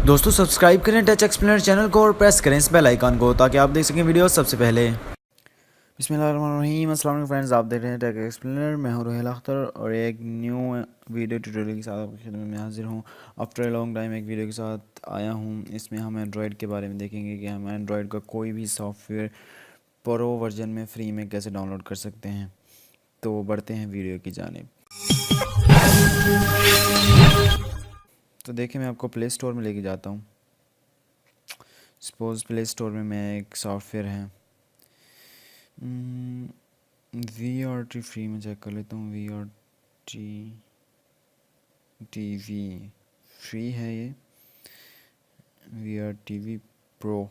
दोस्तों सब्सक्राइब करें touch explainer channel को और प्रेस करें इस बेल आइकन को ताकि आप देख सकें वीडियो सबसे पहले। बिस्मिल्लाहिर्रहमानिर्रहीम, अस्सलाम वालेकुम फ्रेंड्स, आप देख रहे हैं टेक एक्सप्लेनर। मैं हूं रोहेल अख्तर और एक न्यू वीडियो ट्यूटोरियल के साथ आपकी खिदमत में हाजिर हूं। आफ्टर ए लॉन्ग टाइम एक वीडियो के साथ आया हूं। इसमें हम एंड्रॉयड के बारे में देखेंगे कि हम एंड्रॉयड का कोई भी सॉफ्टवेयर प्रो वर्जन में फ्री में कैसे डाउनलोड कर सकते हैं। तो बढ़ते हैं वीडियो की जानिब। तो देखिए, मैं आपको प्ले स्टोर में लेके जाता हूँ। सपोज़ प्ले स्टोर में मैं एक सॉफ्टवेयर है VRT फ्री में चेक कर लेता हूँ। VRT TV फ्री है ये। VRTV प्रो,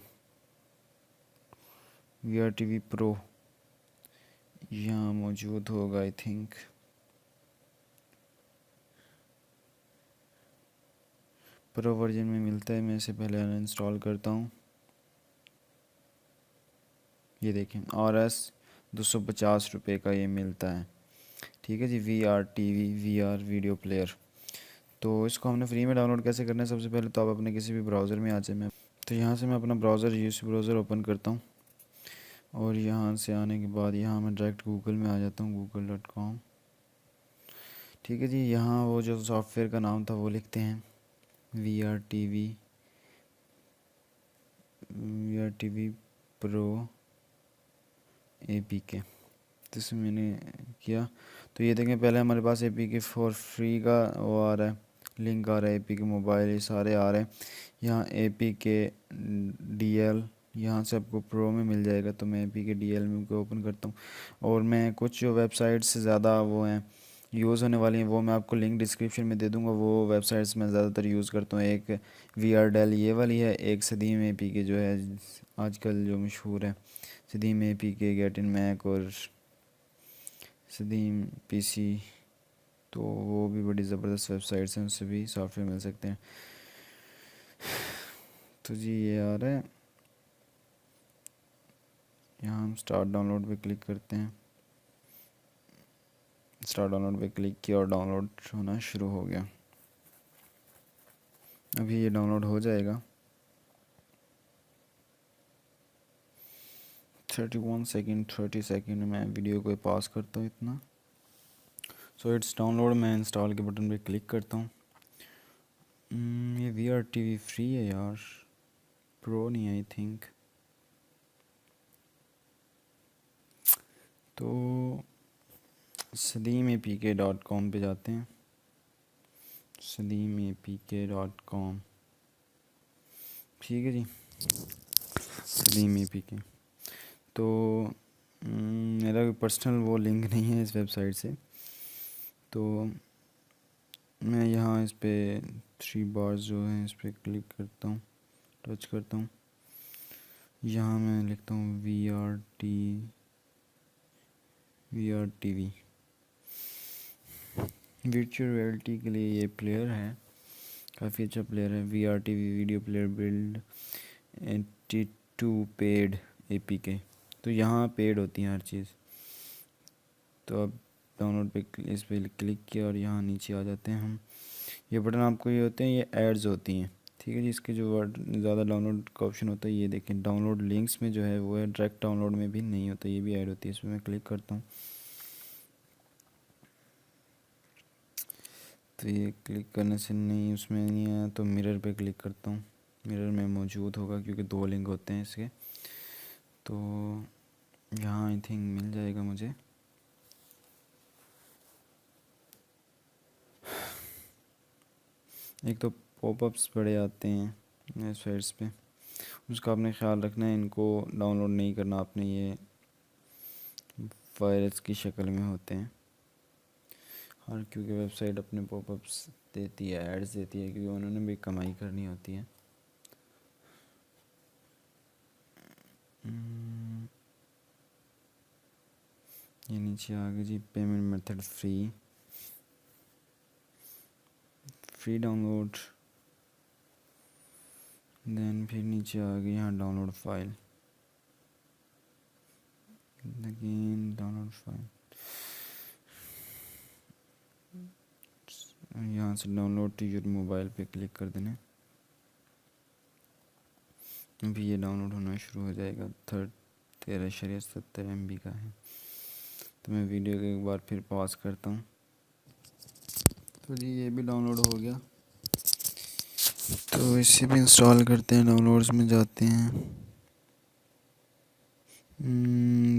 VRTV प्रो यहाँ मौजूद होगा आई थिंक। प्रो वर्जन में मिलता है। मैं इसे पहले अनइंस्टॉल करता हूँ। ये देखें, RS 250 रुपये का ये मिलता है। ठीक है जी। VRTV VR video player. तो इसको हमने फ्री में डाउनलोड कैसे करना है, सबसे पहले तो आप अपने किसी भी ब्राउज़र में आ जाए। मैं तो यहाँ से मैं अपना ब्राउज़र ओपन करता हूँ और यहाँ से आने के बाद यहाँ मैं डायरेक्ट गूगल में आ जाता हूँ, google.com। ठीक है जी। यहाँ वो जो सॉफ्टवेयर का नाम था वो लिखते हैं VRTV प्रो APK। तो इसमें मैंने किया तो ये देखें, पहले हमारे पास APK फॉर फ्री का वो आ रहा है, लिंक आ रहा है। APK मोबाइल, ये सारे आ रहे हैं। यहाँ APK DL यहाँ से आपको प्रो में मिल जाएगा। तो मैं APK DL में को ओपन करता हूँ और मैं कुछ जो वेबसाइट्स से ज़्यादा वो हैं यूज़ होने वाली हैं वो मैं आपको लिंक डिस्क्रिप्शन में दे दूँगा। वो वेबसाइट्स मैं ज़्यादातर यूज़ करता हूँ। एक VRDEL ये वाली है, एक सदीम APK जो है आजकल जो मशहूर है, सदीम APK, गेट इन मैक और सदीम PC। तो वो भी बड़ी ज़बरदस्त वेबसाइट्स हैं, उससे भी सॉफ्टवेयर मिल सकते हैं। तो जी ये आ रहा है। यहाँ हम स्टार्ट डाउनलोड पे क्लिक करते हैं। स्टार्ट डाउनलोड पे क्लिक किया और डाउनलोड होना शुरू हो गया। अभी ये डाउनलोड हो जाएगा। 31 सेकेंड 30 सेकेंड में वीडियो को पास करता हूँ इतना। So it's download. मैं इंस्टॉल के बटन पे क्लिक करता हूँ। ये VRTV फ्री है यार, प्रो नहीं आई थिंक। तो SadeemAPK.com पे जाते हैं। SadeemAPK.com। ठीक है जी। SadeemAPK। तो मेरा कोई पर्सनल वो लिंक नहीं है इस वेबसाइट से। तो मैं यहाँ इस पे 3 बार्स जो हैं इस पर क्लिक करता हूँ, टच करता हूँ। यहाँ मैं लिखता हूँ VRTV। वर्चुअल रियलिटी के लिए ये प्लेयर है, काफ़ी अच्छा प्लेयर है। VRTV video player build 82 paid APK। तो यहाँ पेड होती है हर चीज़। तो अब डाउनलोड पे इस पे क्लिक किया और यहाँ नीचे आ जाते हैं हम। ये बटन आपको ये होते हैं, ये एड्स होती हैं। ठीक है जी। इसके जो ज़्यादा डाउनलोड का ऑप्शन होता है ये देखें, डाउनलोड लिंक्स में जो है वो है, डायरेक्ट डाउनलोड में भी नहीं होता, ये भी ऐड होती है। इस पर मैं क्लिक करता हूँ तो ये क्लिक करने से नहीं, उसमें नहीं आया तो मिरर पे क्लिक करता हूँ। मिरर में मौजूद होगा क्योंकि 2 लिंक होते हैं इसके। तो यहाँ आई थिंक मिल जाएगा मुझे। एक तो पॉपअप्स बड़े आते हैं वेबसाइट्स पे, उसका आपने ख्याल रखना है। इनको डाउनलोड नहीं करना आपने, ये वायरस की शक्ल में होते हैं। और क्योंकि वेबसाइट अपने पॉपअप्स देती है, एड्स देती है, क्योंकि उन्होंने भी कमाई करनी होती है। ये नीचे आ गया जी, payment method free download. Then फिर नीचे आ गई यहाँ download file, again download file. यहाँ से डाउनलोड टू योर मोबाइल पे क्लिक कर देना। अभी ये डाउनलोड होना शुरू हो जाएगा। 13.70 MB का है। तो मैं वीडियो को एक बार फिर पॉज करता हूँ। तो जी ये भी डाउनलोड हो गया। तो इसे भी इंस्टॉल करते हैं। डाउनलोड्स में जाते हैं,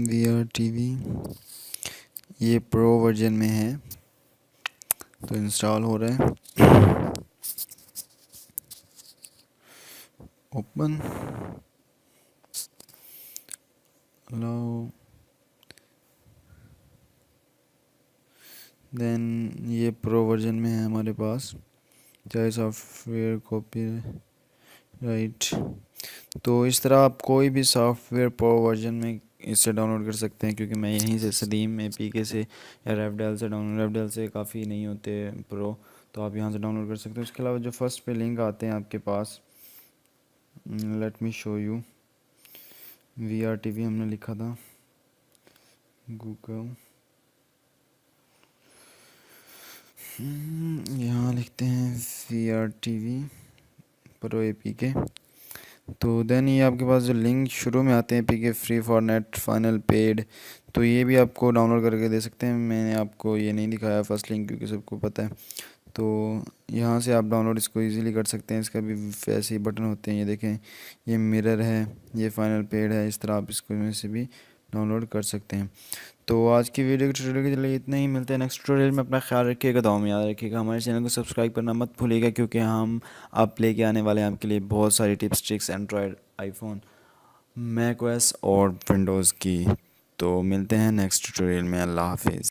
VRTV, ये प्रो वर्जन में है। तो इंस्टॉल हो रहा है। ओपन, अलाउ, देन ये प्रो वर्जन में है हमारे पास, चाहे सॉफ्टवेयर कॉपी राइट। तो इस तरह आप कोई भी सॉफ्टवेयर प्रो वर्जन में इससे डाउनलोड कर सकते हैं, क्योंकि मैं यहीं से सलीम APK से या रेवडेल से डाउनलोड, रेवडेल से काफ़ी नहीं होते प्रो, तो आप यहाँ से डाउनलोड कर सकते हैं। उसके अलावा जो फर्स्ट पे लिंक आते हैं आपके पास, let me show you, VRTV हमने लिखा था, गूगल, यहाँ लिखते हैं VRTV प्रो APK। तो देन ये आपके पास जो लिंक शुरू में आते हैं APK free for net final paid, तो ये भी आपको डाउनलोड करके दे सकते हैं। मैंने आपको ये नहीं दिखाया फर्स्ट लिंक, क्योंकि सबको पता है। तो यहाँ से आप डाउनलोड इसको इजीली कर सकते हैं। इसका भी वैसे ही बटन होते हैं, ये देखें, ये मिरर है, ये फाइनल पेड है। इस तरह आप इसको में से भी डाउनलोड कर सकते हैं। तो आज की वीडियो के ट्यूटोरियल के लिए इतना ही। मिलते हैं नेक्स्ट ट्यूटोरियल में। अपना ख्याल रखिएगा, दुआ में याद रखिएगा। हमारे चैनल को सब्सक्राइब करना मत भूलिएगा, क्योंकि हम आप लेके आने वाले हैं आपके लिए बहुत सारी tips tricks Android, iPhone, Mac OS और विंडोज़ की। तो मिलते हैं नेक्स्ट ट्यूटोरियल में। अल्लाह हाफिज़।